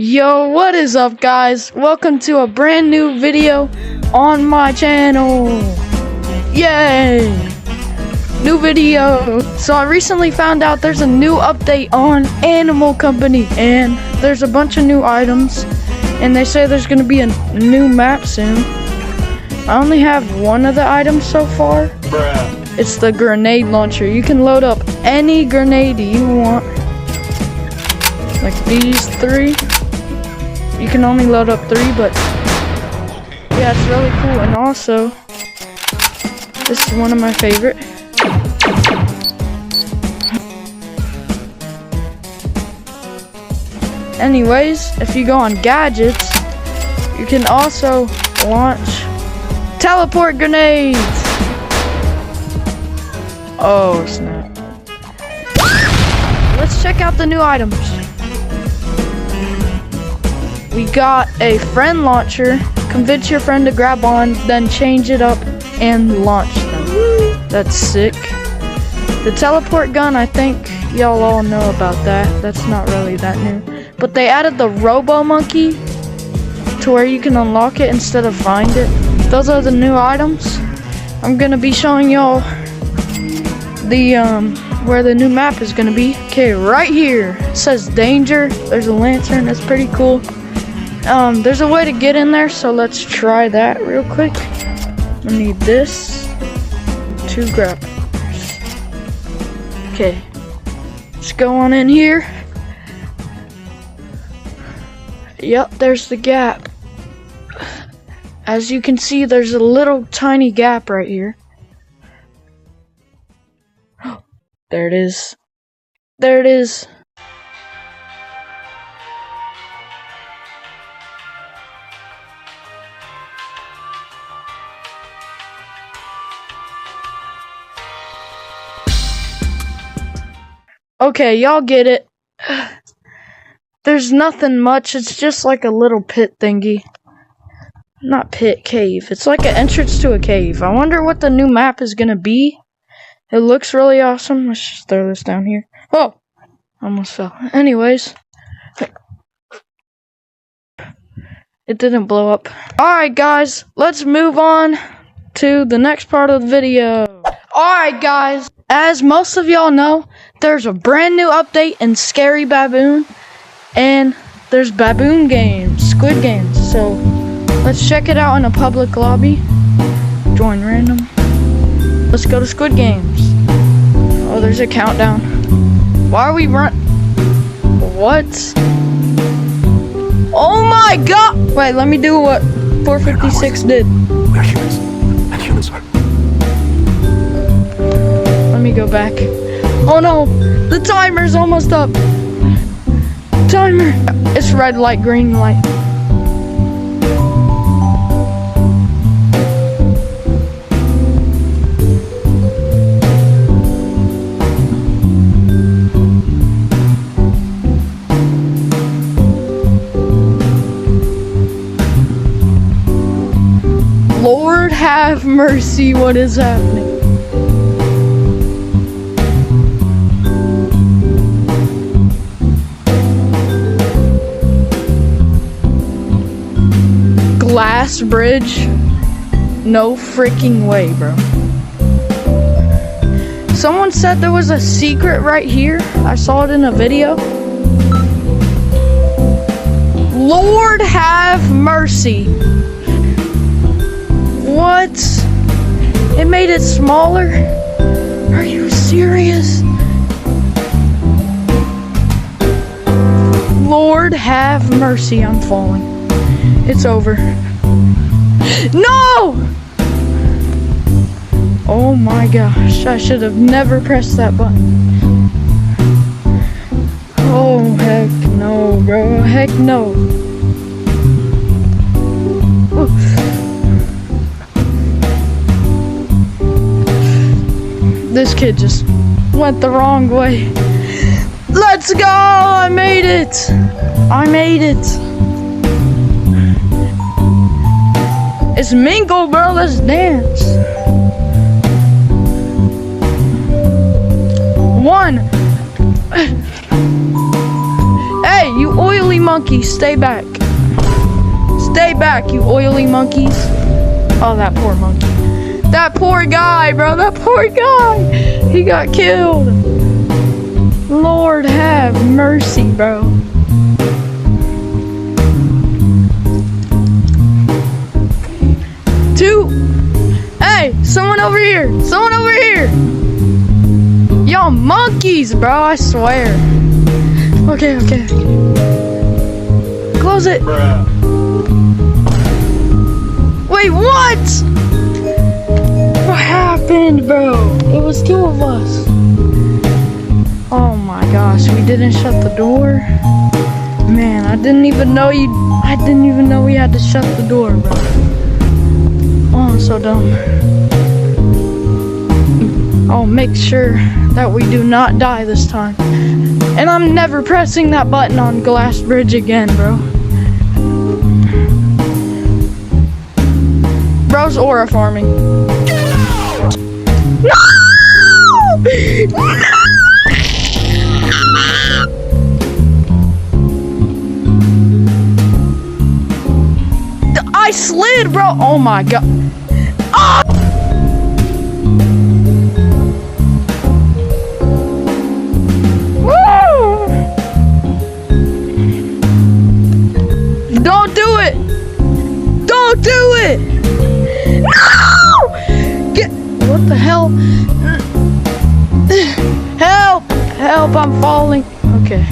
Yo, what is up, guys? Welcome to a brand new video on my channel. Yay! New video. So I recently found out there's a new update on Animal Company, and there's a bunch of new items, and they say there's gonna be a new map soon. I only have one of the items so far. Bruh. It's the grenade launcher. You can load up any grenade you want. Like these three. You can only load up 3, but yeah, it's really cool. And also, this is one of my favorite. Anyways, if you go on gadgets, you can also launch teleport grenades. Oh snap. Let's check out the new items. We got a friend launcher. Convince your friend to grab on, then change it up and launch them. That's sick. The teleport gun, I think y'all all know about that. That's not really that new. But they added the Robo Monkey to where you can unlock it instead of find it. Those are the new items. I'm gonna be showing y'all the where the new map is gonna be. Okay, right here it says danger. There's a lantern. That's pretty cool. There's a way to get in there, so let's try that real quick. I need this, 2 grapplers. Okay, let's go on in here. Yep, there's the gap. As you can see, there's a little tiny gap right here. There it is. There it is. Okay, y'all get it. There's nothing much. It's just like a little pit thingy. Not pit, cave. It's like an entrance to a cave. I wonder what the new map is gonna be. It looks really awesome. Let's just throw this down here. Oh! Almost fell. Anyways. It didn't blow up. Alright, guys. Let's move on to the next part of the video. Alright, guys. As most of y'all know, there's a brand new update in Scary Baboon. And there's Baboon games. Squid games. So, let's check it out in a public lobby. Join random. Let's go to Squid Games. Oh, there's a countdown. Why are we What? Oh my god! Wait, let me do what 456 did. We are humans, and humans are. Let me go back. Oh no! The timer's almost up! Timer! It's red light, green light. Lord have mercy, what is happening? Glass bridge? No freaking way, bro. Someone said there was a secret right here. I saw it in a video. Lord have mercy. What? It made it smaller? Are you serious? Lord have mercy, I'm falling. It's over. No! Oh my gosh, I should have never pressed that button. Oh heck no, bro. Heck no. This kid just went the wrong way. Let's go! I made it! I made it! It's mingle, bro. Let's dance. 1. Hey, you oily monkeys, stay back. Stay back, you oily monkeys. Oh, that poor monkey. That poor guy, bro. That poor guy. He got killed. Lord have mercy, bro. Two. Hey, someone over here. Someone over here. Y'all monkeys, bro. I swear. Okay. Close it. Wait, what? What happened, bro? It was two of us. Oh my gosh, we didn't shut the door. Man, I didn't even know we had to shut the door, bro. Oh, I'm so dumb. I'll make sure that we do not die this time. And I'm never pressing that button on Glass Bridge again, bro. Bro's aura farming. No! I slid, bro. Oh my god. Ah! Don't do it! Don't do it! No! Get, what the hell? Help! Help, I'm falling. Okay.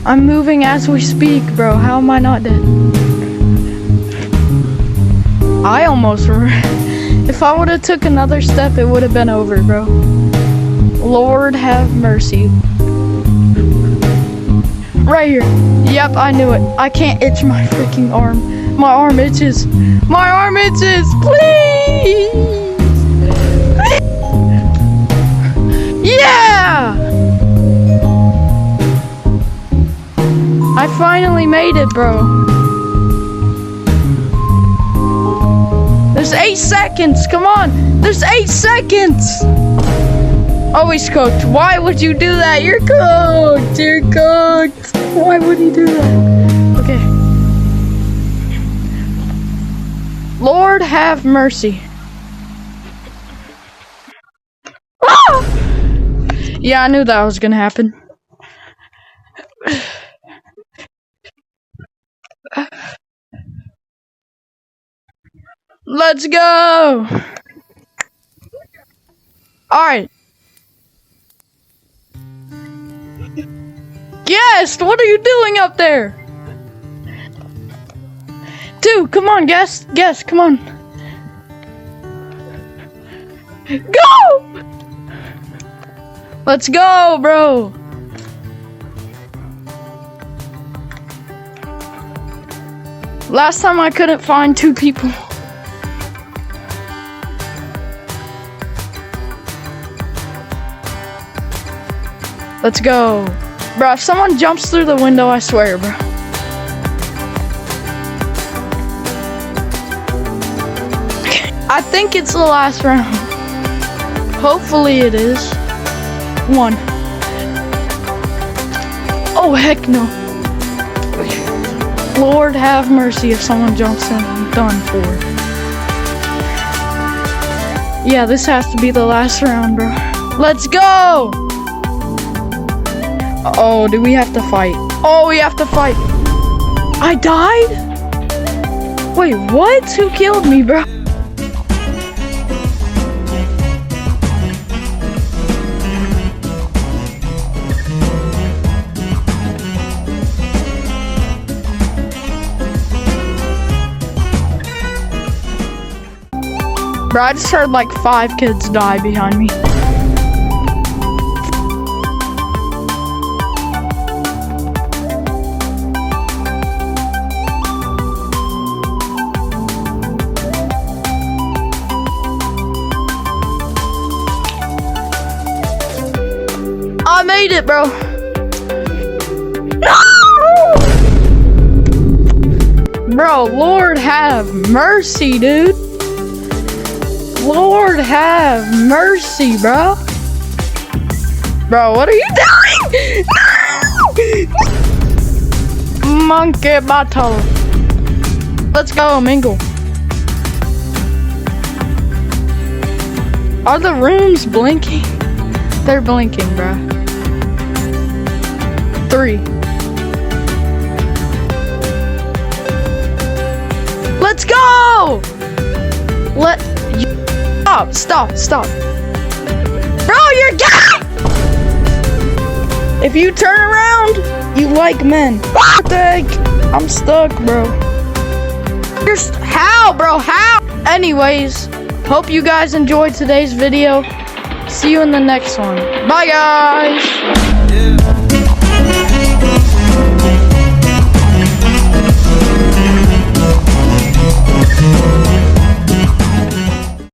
I'm moving as we speak, bro. How am I not dead? I almost if I would have took another step, it would have been over, bro. Lord have mercy. Right here. Yep, I knew it. I can't itch my freaking arm. My arm itches. My arm itches. Please. Yeah! I finally made it, bro. There's 8 seconds. Come on. There's 8 seconds. Oh, he's cooked. Why would you do that? You're cooked. You're cooked. Why would he do that? Okay. Lord have mercy. Ah! Yeah, I knew that was gonna happen. Let's go! Alright. Yes! What are you doing up there? 2, come on, guess, come on. Go! Let's go, bro! Last time I couldn't find 2 people. Let's go. Bro, if someone jumps through the window, I swear, bro. I think it's the last round. Hopefully it is. 1. Oh, heck no. Lord have mercy if someone jumps in. I'm done for. Yeah, this has to be the last round, bro. Let's go! Oh, do we have to fight? Oh, we have to fight. I died? Wait, what? Who killed me, bro? Bro, I just heard like 5 kids die behind me. I made it, bro. No! Bro, Lord have mercy, dude. Lord have mercy, bro. Bro, what are you doing? No! Monkey battle. Let's go, mingle. Are the rooms blinking? They're blinking, bro. 3. Let's go! Stop. Bro, you're gay! If you turn around, you like men. What the heck? I'm stuck, bro. How, bro? How? Anyways, hope you guys enjoyed today's video. See you in the next one. Bye, guys.